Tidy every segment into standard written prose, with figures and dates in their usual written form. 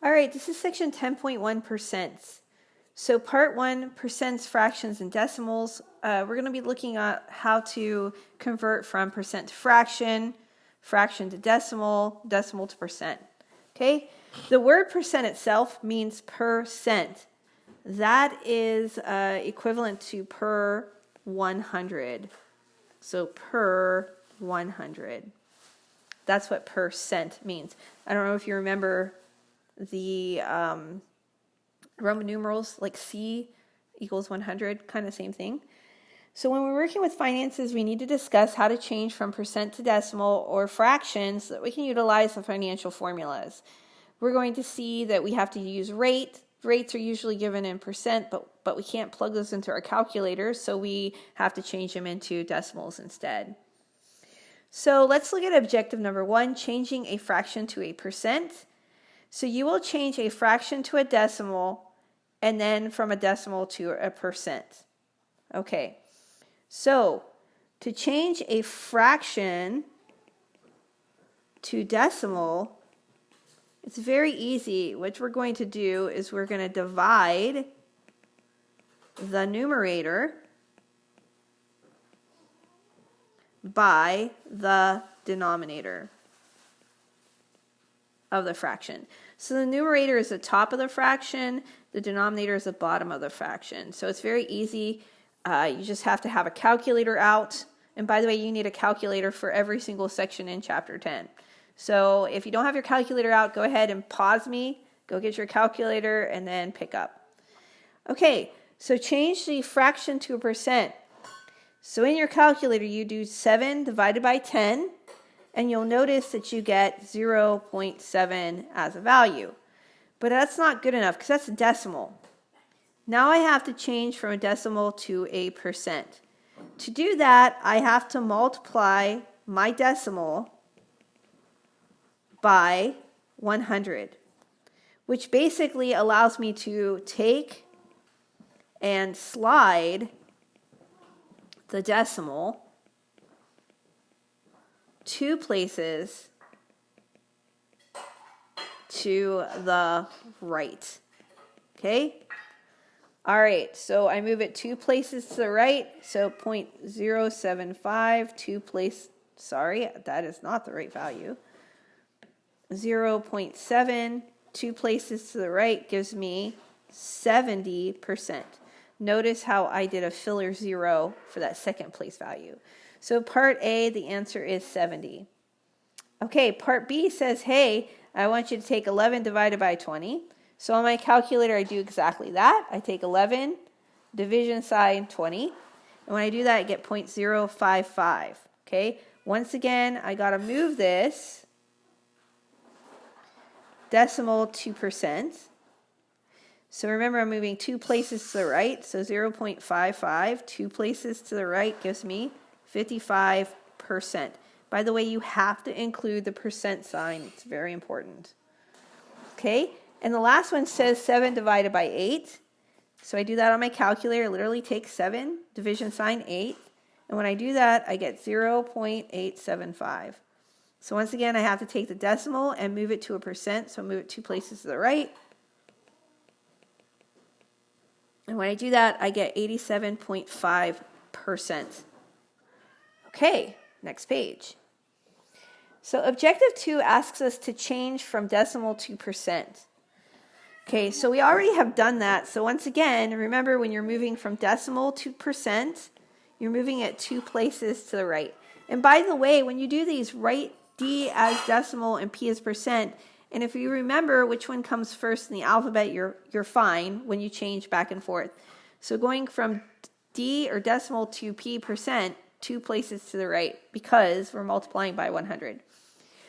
All right, this is section 10.1 percents. So part 1, percents, fractions, and decimals. We're going to be looking at how to convert from percent to fraction, fraction to decimal, decimal to percent. Okay, the word percent itself means percent. That is equivalent to per 100. So per 100. That's what percent means. I don't know if you remember the Roman numerals, like C equals 100, kind of same thing. So when we're working with finances, we need to discuss how to change from percent to decimal or fractions so that we can utilize the financial formulas. We're going to see that we have to use rate. Rates are usually given in percent, but we can't plug those into our calculator, so we have to change them into decimals instead. So let's look at objective number 1, changing a fraction to a percent. So you will change a fraction to a decimal and then from a decimal to a percent. Okay, so to change a fraction to decimal, it's very easy. What we're going to do is we're going to divide the numerator by the denominator of the fraction. So the numerator is the top of the fraction, the denominator is the bottom of the fraction. So it's very easy. You just have to have a calculator out. And by the way, you need a calculator for every single section in chapter 10. So if you don't have your calculator out, go ahead and pause me, go get your calculator, and then pick up. Okay, so change the fraction to a percent. So in your calculator, you do 7 divided by 10, and you'll notice that you get 0.7 as a value. But that's not good enough because that's a decimal. Now I have to change from a decimal to a percent. To do that, I have to multiply my decimal by 100, which basically allows me to take and slide the decimal 2 places to the right. Okay? All right, so I move it 2 places to the right, so 0.075, 2 places, sorry, that is not the right value. 0.7, 2 places to the right gives me 70%. Notice how I did a filler 0 for that second place value. So part A, the answer is 70. Okay, part B says, hey, I want you to take 11 divided by 20. So on my calculator, I do exactly that. I take 11, division sign 20. And when I do that, I get 0.055. Okay, once again, I got to move this decimal to percent. So remember, I'm moving 2 places to the right. So 0.55, 2 places to the right gives me 55%. By the way, you have to include the percent sign. It's very important. Okay, and the last one says 7 divided by 8. So I do that on my calculator. I literally take 7, division sign 8. And when I do that, I get 0.875. So once again, I have to take the decimal and move it to a percent. So I move it 2 places to the right. And when I do that, I get 87.5%. Okay, next page. So objective 2 asks us to change from decimal to percent. Okay, so we already have done that. So once again, remember when you're moving from decimal to percent, you're moving it 2 places to the right. And by the way, when you do these, write D as decimal and P as percent. And if you remember which one comes first in the alphabet, you're fine when you change back and forth. So going from D or decimal to P percent, 2 places to the right because we're multiplying by 100.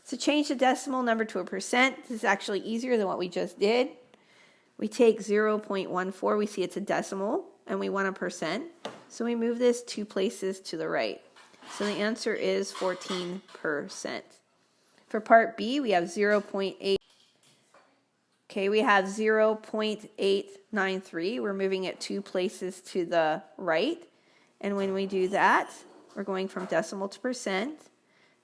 So change the decimal number to a percent. This is actually easier than what we just did. We take 0.14, we see it's a decimal, and we want a percent. So we move this 2 places to the right. So the answer is 14%. For part B, we have 0.8. Okay, we have 0.893. We're moving it 2 places to the right. And when we do that, we're going from decimal to percent.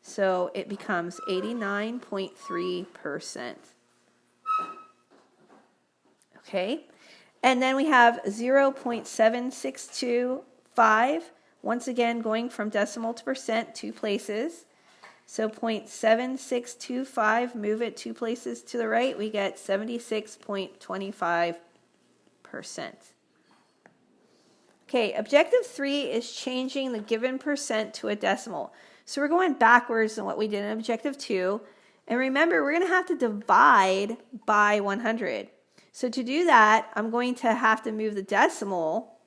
So it becomes 89.3%. Okay, and then we have 0.7625, once again going from decimal to percent 2 places. So 0.7625, move it 2 places to the right, we get 76.25%. Okay, objective 3 is changing the given percent to a decimal. So we're going backwards than what we did in objective 2. And remember, we're going to have to divide by 100. So to do that, I'm going to have to move the decimal.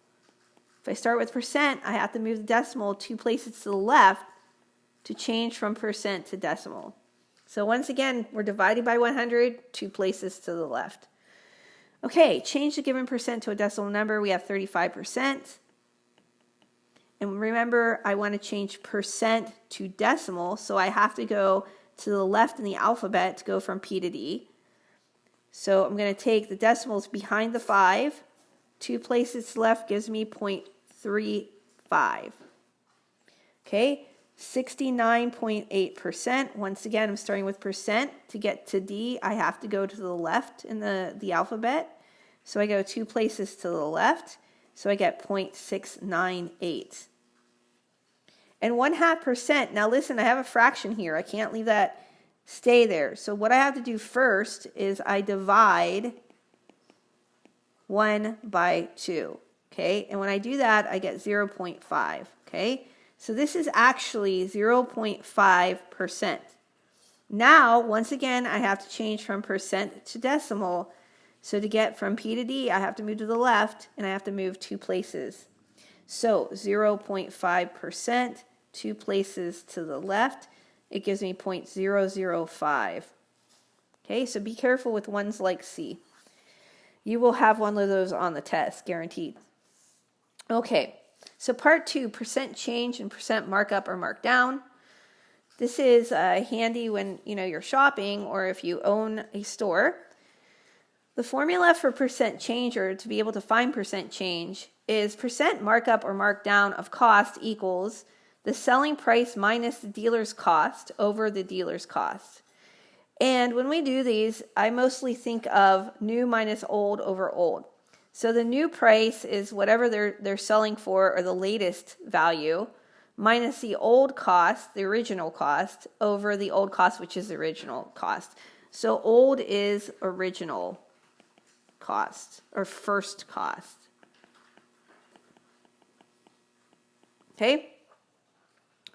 If I start with percent, I have to move the decimal 2 places to the left to change from percent to decimal. So once again, we're dividing by 100, 2 places to the left. Okay, change the given percent to a decimal number. We have 35%. And remember, I want to change percent to decimal, so I have to go to the left in the alphabet to go from P to D. So I'm going to take the decimals behind the 5. 2 places to the left gives me 0.35. Okay, 69.8%. Once again, I'm starting with percent. To get to D, I have to go to the left in the alphabet. So I go 2 places to the left. So I get 0.698. And 1/2%. Now listen, I have a fraction here. I can't leave that stay there. So what I have to do first is I divide 1 by 2. Okay, and when I do that, I get 0.5. Okay, so this is actually 0.5%. Now, once again, I have to change from percent to decimal. So to get from P to D, I have to move to the left, and I have to move 2 places. So 0.5%, 2 places to the left, it gives me 0.005. Okay, so be careful with ones like C. You will have one of those on the test, guaranteed. Okay, so part 2, percent change and percent markup or markdown. This is handy when you're shopping or if you own a store. The formula for percent change, or to be able to find percent change, is percent markup or markdown of cost equals the selling price minus the dealer's cost over the dealer's cost. And when we do these, I mostly think of new minus old over old. So the new price is whatever they're selling for, or the latest value, minus the old cost, the original cost, over the old cost, which is the original cost. So old is original cost, or first cost. Okay?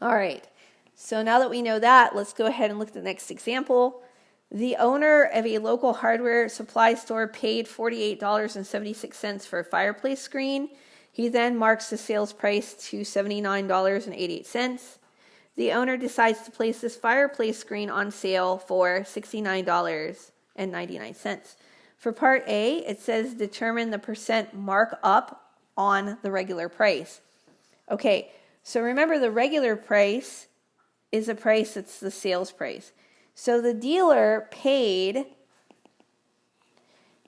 All right. So now that we know that, let's go ahead and look at the next example. The owner of a local hardware supply store paid $48.76 for a fireplace screen. He then marks the sales price to $79.88. The owner decides to place this fireplace screen on sale for $69.99. For part A, it says determine the percent markup on the regular price. Okay, so remember the regular price is a price that's the sales price. So the dealer paid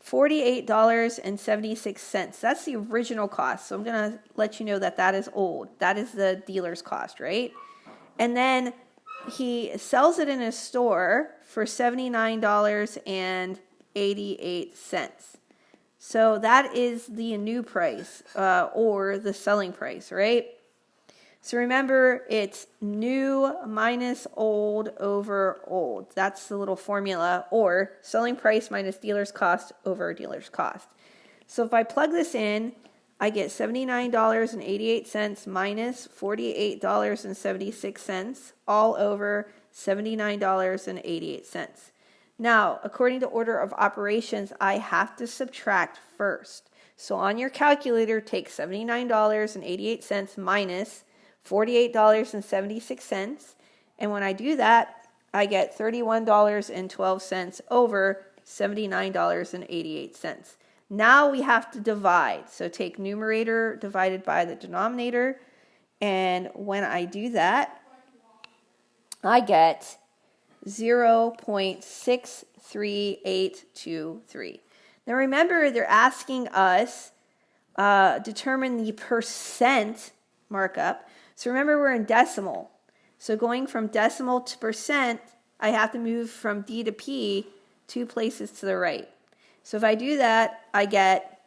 $48.76. That's the original cost. So I'm going to let you know that that is old. That is the dealer's cost, right? And then he sells it in his store for $79.88. So that is the new price, or the selling price, right? So remember, it's new minus old over old. That's the little formula, or selling price minus dealer's cost over dealer's cost. So if I plug this in, I get $79.88 minus $48.76, all over $79.88. Now, according to order of operations, I have to subtract first. So on your calculator, take $79.88 minus $48.76, and when I do that, I get $31.12 over $79.88. Now we have to divide. So take numerator divided by the denominator, and when I do that, I get 0.63823. Now remember, they're asking us determine the percent markup. So remember, we're in decimal. So going from decimal to percent, I have to move from D to P 2 places to the right. So if I do that, I get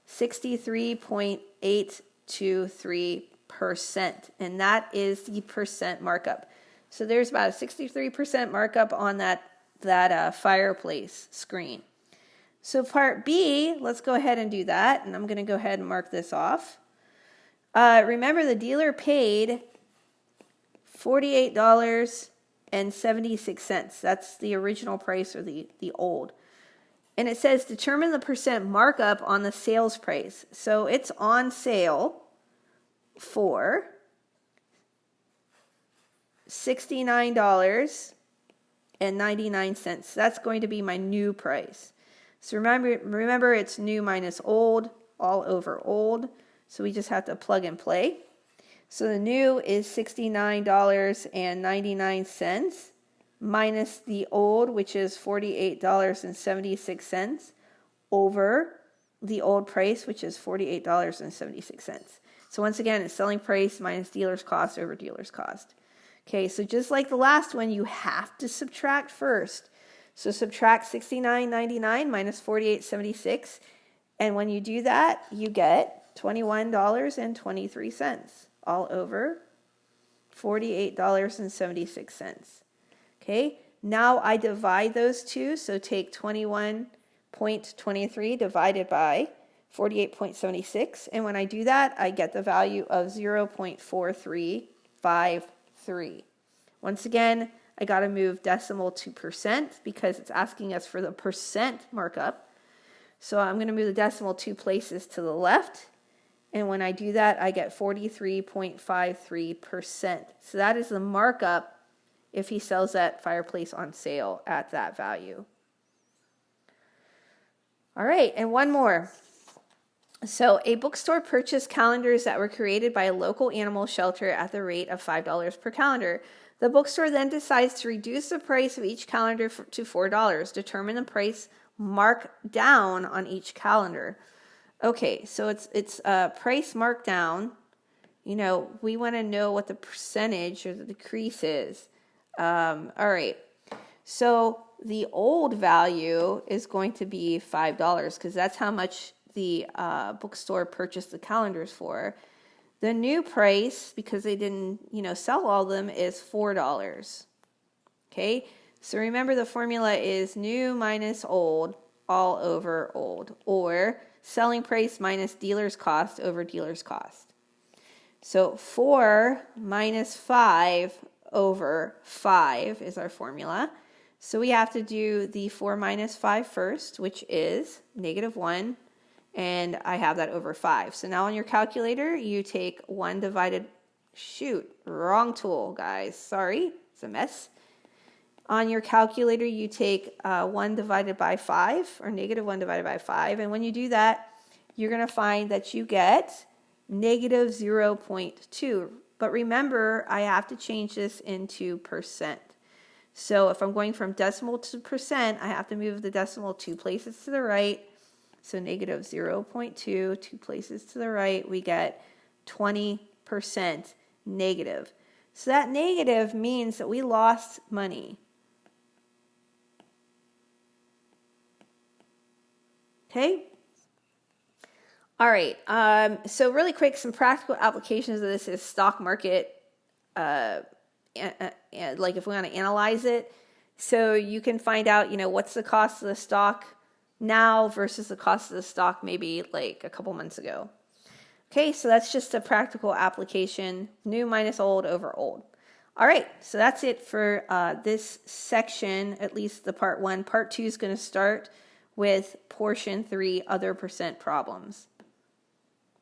63.823%, and that is the percent markup. So there's about a 63% markup on that fireplace screen. So part B, let's go ahead and do that, and I'm going to go ahead and mark this off. Remember, the dealer paid $48.76. That's the original price, or the old. And it says determine the percent markup on the sales price. So it's on sale for $69.99. That's going to be my new price. So remember it's new minus old, all over old. So we just have to plug and play. So the new is $69.99 minus the old, which is $48.76, over the old price, which is $48.76. So once again, it's selling price minus dealer's cost over dealer's cost. Okay, so just like the last one, you have to subtract first. So subtract $69.99 minus $48.76, and when you do that, you get $21.23, all over $48.76. Okay, now I divide those two, so take 21.23 divided by 48.76, and when I do that, I get the value of 0.4353. Once again, I got to move decimal to percent because it's asking us for the percent markup. So I'm going to move the decimal 2 places to the left. And when I do that, I get 43.53%. So that is the markup if he sells that fireplace on sale at that value. All right, and one more. So a bookstore purchased calendars that were created by a local animal shelter at the rate of $5 per calendar. The bookstore then decides to reduce the price of each calendar to $4. Determine the price markdown on each calendar. Okay, so it's price markdown. You know, we want to know what the percentage or the decrease is. All right, so the old value is going to be $5 because that's how much the bookstore purchased the calendars for. The new price, because they didn't, sell all of them, is $4. Okay, so remember the formula is new minus old, all over old, or selling price minus dealer's cost over dealer's cost. So 4 minus 5 over 5 is our formula. So we have to do the 4 minus 5 first, which is -1. And I have that over 5. So now on your calculator, you take 1 divided, wrong tool, guys. Sorry, it's a mess. On your calculator, you take 1 divided by 5, or -1 divided by 5. And when you do that, you're going to find that you get -0.2. But remember, I have to change this into percent. So if I'm going from decimal to percent, I have to move the decimal 2 places to the right. So -0.2, 2 places to the right, we get 20% negative. So that negative means that we lost money. Okay? All right. So really quick, some practical applications of this is stock market, like if we want to analyze it. So you can find out, what's the cost of the stock now versus the cost of the stock maybe like a couple months ago. Okay, so that's just a practical application, new minus old over old. All right, so that's it for this section, at least the part 1. Part 2 is going to start with portion 3, other percent problems.